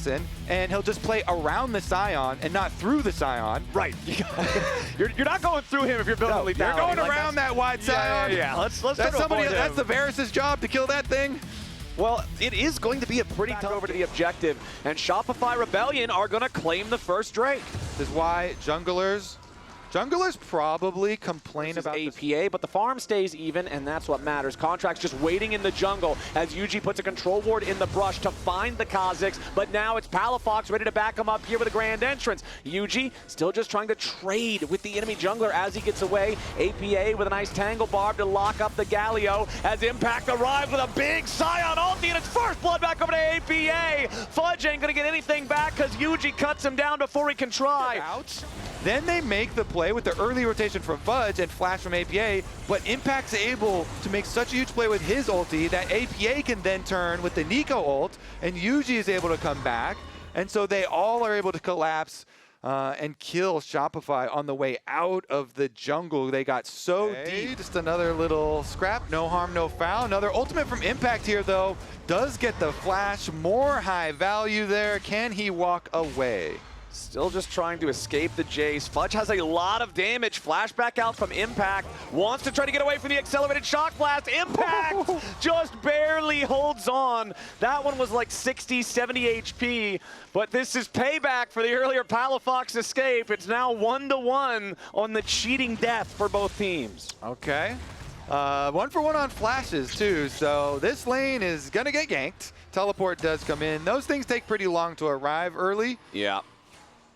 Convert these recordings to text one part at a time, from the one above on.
assassin, and he'll just play around the Scion and not through the Scion. Right. You're not going through him if you're building lethality. You're going around that wide Scion. Yeah. Let's that's the Varus' job to kill that thing. Well, it is going to be a pretty tough over to the objective, and Shopify Rebellion are going to claim the first Drake. This is why junglers probably complain about APA, but the farm stays even, and that's what matters. Contract's just waiting in the jungle as Yuji puts a control ward in the brush to find the Kazakhs, but now it's Palafox ready to back him up here with a grand entrance. Yuji still just trying to trade with the enemy jungler as he gets away. APA with a nice tangle barb to lock up the Galio as Impact arrives with a big Scion ulti, and it's first blood back over to APA. Fudge ain't gonna get anything back because Yuji cuts him down before he can try. Then they make the play with the early rotation from Fudge and flash from APA, but Impact's able to make such a huge play with his ulti that APA can then turn with the Nico ult, and Yuji is able to come back. And so they all are able to collapse and kill Shopify on the way out of the jungle. They got so deep. Just another little scrap, no harm, no foul. Another ultimate from Impact here, though. Does get the flash, more high value there. Can he walk away? Still just trying to escape the Jace. Fudge has a lot of damage. Flashback out from Impact. Wants to try to get away from the accelerated shock blast. Impact just barely holds on. That one was like 60, 70 HP. But this is payback for the earlier Palafox escape. It's now 1-1 on the cheating death for both teams. Okay. 1-for-1 on flashes, too. So this lane is going to get ganked. Teleport does come in. Those things take pretty long to arrive early. Yeah.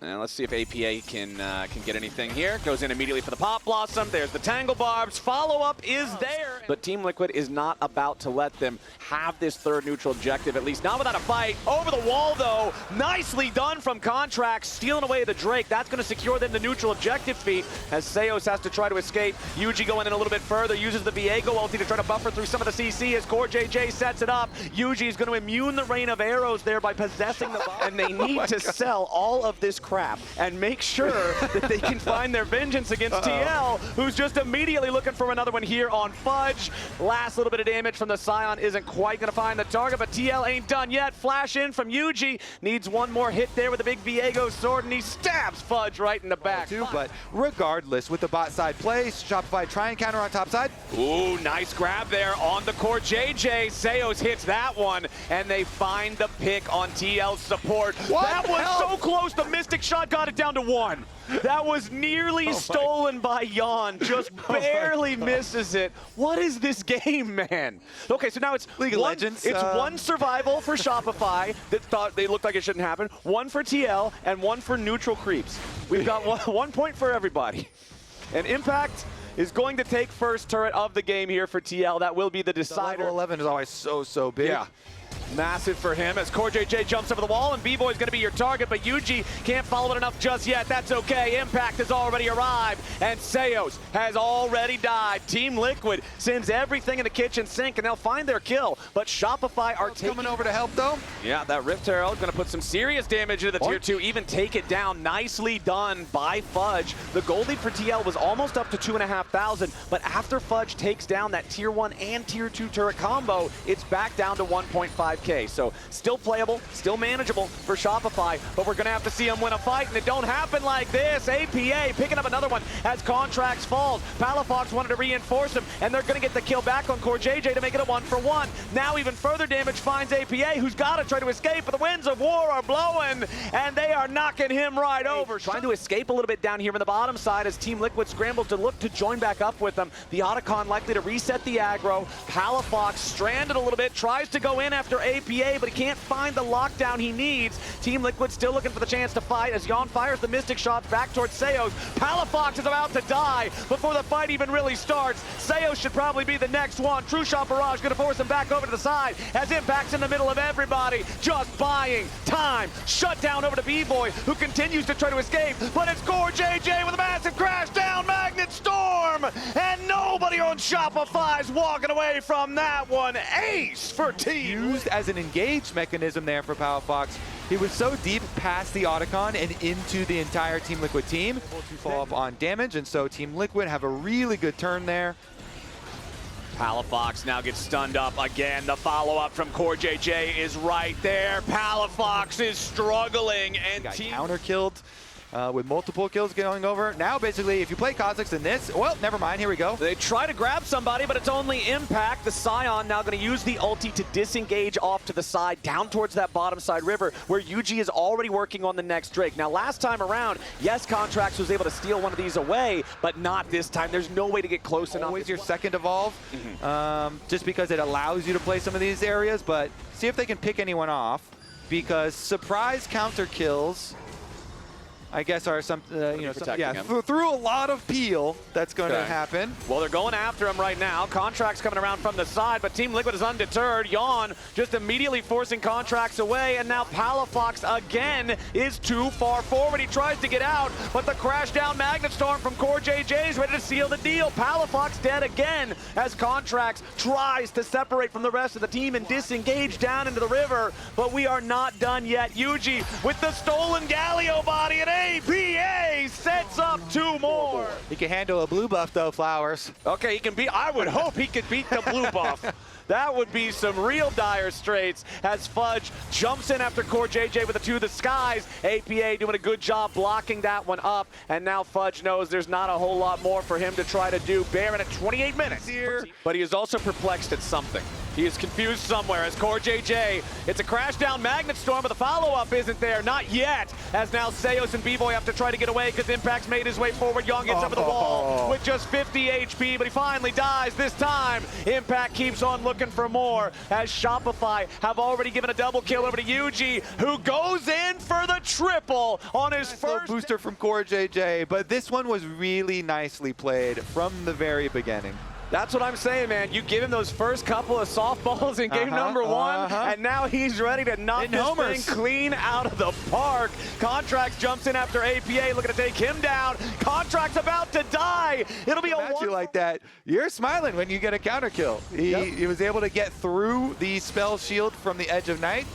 And let's see if APA can get anything here. Goes in immediately for the Pop Blossom. There's the Tangle Barbs. Follow-up is there. But Team Liquid is not about to let them have this third neutral objective, at least not without a fight. Over the wall, though. Nicely done from Contract, stealing away the Drake. That's going to secure them the neutral objective feat as Seos has to try to escape. Yuji going in a little bit further, uses the Viego ulti to try to buffer through some of the CC as CoreJJ sets it up. Yuji is going to immune the rain of arrows there by possessing the bomb. And they need to sell all of this crap and make sure that they can find their vengeance against TL, who's just immediately looking for another one here on Fudge. Last little bit of damage from the Scion isn't quite going to find the target, but TL ain't done yet. Flash in from Yuji. Needs one more hit there with a big Viego sword, and he stabs Fudge right in the back. But regardless, with the bot side play, Shopify try and counter on top side. Ooh, nice grab there on the CoreJJ. Seos hits that one, and they find the pick on TL's support. That was so close. The Mystic shot got it down to 1. That was nearly stolen by Yon. Just barely misses it. What is this game, man? Okay, so now it's League of Legends. It's one survival for Shopify that thought they looked like it shouldn't happen, one for TL, and one for neutral creeps. We've got one point for everybody. And Impact is going to take first turret of the game here for TL. That will be the decider. Level 11 is always so big. Yeah. Massive for him as CoreJJ jumps over the wall, and B-Boy's going to be your target, but Yuji can't follow it enough just yet. That's okay. Impact has already arrived, and Seos has already died. Team Liquid sends everything in the kitchen sink, and they'll find their kill, but Shopify are coming over to help, though. Yeah, that Rift Herald going to put some serious damage into the Tier 2, even take it down. Nicely done by Fudge. The gold lead for TL was almost up to 2,500, but after Fudge takes down that Tier 1 and Tier 2 turret combo, it's back down to 1.5K. So still playable, still manageable for Shopify, but we're going to have to see them win a fight, and it don't happen like this. APA picking up another one as Contracts falls. Palafox wanted to reinforce him, and they're going to get the kill back on CoreJJ to make it a 1-for-1. Now even further damage finds APA, who's got to try to escape, but the winds of war are blowing, and they are knocking him right over. Trying to escape a little bit down here on the bottom side as Team Liquid scrambles to look to join back up with them. The Otacon likely to reset the aggro. Palafox stranded a little bit, tries to go in after APA, but he can't find the lockdown he needs. Team Liquid still looking for the chance to fight as Yon fires the Mystic shots back towards Seos. Palafox is about to die before the fight even really starts. Seos should probably be the next one. True Shot Barrage going to force him back over to the side as Impact's in the middle of everybody, just buying time. Shut down over to B-Boy, who continues to try to escape, but it's CoreJJ with a massive crash down, Magnet Storm, and nobody on Shopify's walking away from that one. Ace for Team. Used as an engage mechanism there for Palafox. He was so deep past the Otacon and into the entire Team Liquid team to fall up on damage, and so Team Liquid have a really good turn there. Palafox now gets stunned up again. The follow-up from CoreJJ is right there. Palafox is struggling and got counter-killed with multiple kills going over. Now, basically, if you play Kha'Zix in this, well, never mind, here we go. They try to grab somebody, but it's only Impact. The Scion now going to use the ulti to disengage off to the side, down towards that bottom side river, where Yuji is already working on the next Drake. Now, last time around, yes, Contracts was able to steal one of these away, but not this time. There's no way to get close enough. Always your second evolve, just because it allows you to play some of these areas, but see if they can pick anyone off, because surprise counter kills, I guess, are some, through a lot of peel, that's going to happen. Well, they're going after him right now. Contracts coming around from the side, but Team Liquid is undeterred. Yawn just immediately forcing Contracts away, and now Palafox again is too far forward. He tries to get out, but the crash down Magnet Storm from CoreJJ is ready to seal the deal. Palafox dead again as Contracts tries to separate from the rest of the team and disengage down into the river, but we are not done yet. Yuji with the stolen Galio body, and APA sets up 2 more. He can handle a blue buff, though, Flowers. Okay, he can beat, I would hope he could beat the blue buff. That would be some real dire straits as Fudge jumps in after CoreJJ with a 2 of the skies. APA doing a good job blocking that one up, and now Fudge knows there's not a whole lot more for him to try to do. Baron at 28 minutes here, but he is also perplexed at something. He is confused somewhere as CoreJJ, it's a crash down Magnet Storm, but the follow-up isn't there, not yet, as now Seos and B-Boy have to try to get away because Impact's made his way forward. Young gets up to the wall with just 50 HP, but he finally dies this time. Impact keeps on looking for more as Shopify have already given a double kill over to Yuji, who goes in for the triple on his first booster from CoreJJ, but this one was really nicely played from the very beginning. That's what I'm saying, man. You give him those first couple of softballs in game number 1, and now he's ready to knock this thing clean out of the park. Contracts jumps in after APA, looking to take him down. Contracts about to die. It'll be a one. Like that, you're smiling when you get a counter kill. He was able to get through the spell shield from the Edge of Night,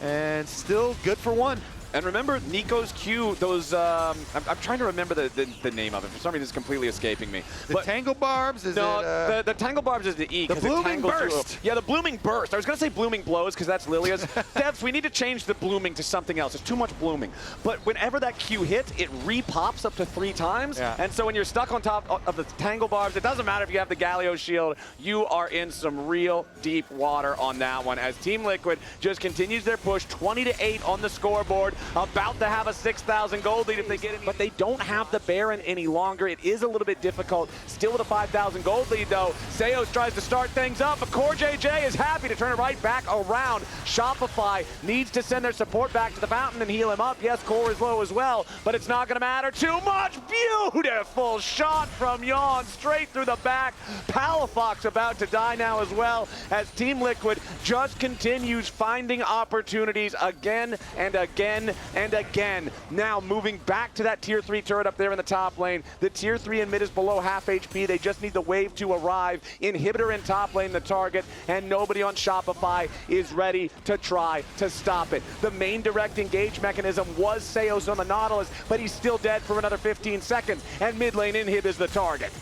and still good for 1. And remember Nico's Q, those, I'm trying to remember the name of it. For some reason, it's completely escaping me. The Tangle Barbs? Is no, the Tangle Barbs is the E. The Blooming Burst. Yeah, the Blooming Burst. I was going to say Blooming Blows because that's Lilia's. Devs, we need to change the blooming to something else. It's too much blooming. But whenever that Q hits, it re-pops up to 3 times. Yeah. And so when you're stuck on top of the Tangle Barbs, it doesn't matter if you have the Galio shield. You are in some real deep water on that one as Team Liquid just continues their push, 20-8 on the scoreboard. About to have a 6,000 gold lead if they get it, but they don't have the Baron any longer. It is a little bit difficult. Still with a 5,000 gold lead though. Seos tries to start things up, but CoreJJ is happy to turn it right back around. Shopify needs to send their support back to the fountain and heal him up. Yes, Core is low as well, but it's not going to matter too much. Beautiful shot from Yawn straight through the back. Palafox about to die now as well as Team Liquid just continues finding opportunities again and again and again. Now moving back to that tier 3 turret up there in the top lane. The tier 3 in mid is below half HP. They just need the wave to arrive. Inhibitor in top lane, the target, and nobody on Shopify is ready to try to stop it. The main direct engage mechanism was Seos on the Nautilus, but he's still dead for another 15 seconds, and mid lane Inhib is the target.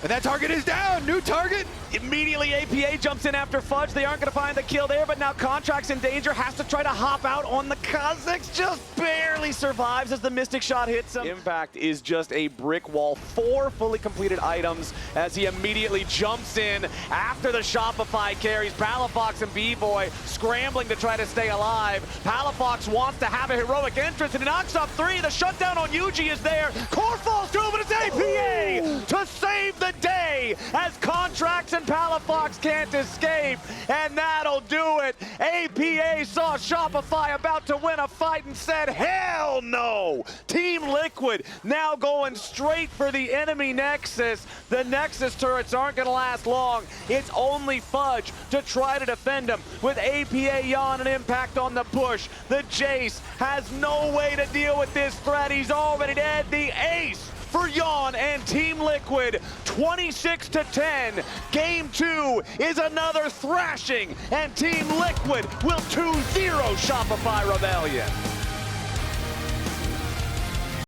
And that target is down. New target. Immediately APA jumps in after Fudge. They aren't going to find the kill there, but now Contracts in danger. Has to try to hop out on the Kha'Zix. Just barely survives as the Mystic Shot hits him. Impact is just a brick wall. 4 fully completed items as he immediately jumps in after the Shopify carries. Palafox and B-Boy scrambling to try to stay alive. Palafox wants to have a heroic entrance and he knocks up 3. The shutdown on Yuji is there. Core falls too, but it's APA to save the day as Contracts and Palafox can't escape, and that'll do it. APA saw Shopify about to win a fight and said, hell no! Team Liquid now going straight for the enemy Nexus. The Nexus turrets aren't going to last long. It's only Fudge to try to defend him with APA, Yawn, and Impact on the push. The Jace has no way to deal with this threat. He's already dead. The ace for Yawn and Team Liquid, 26-10. Game 2 is another thrashing, and Team Liquid will 2-0 Shopify Rebellion.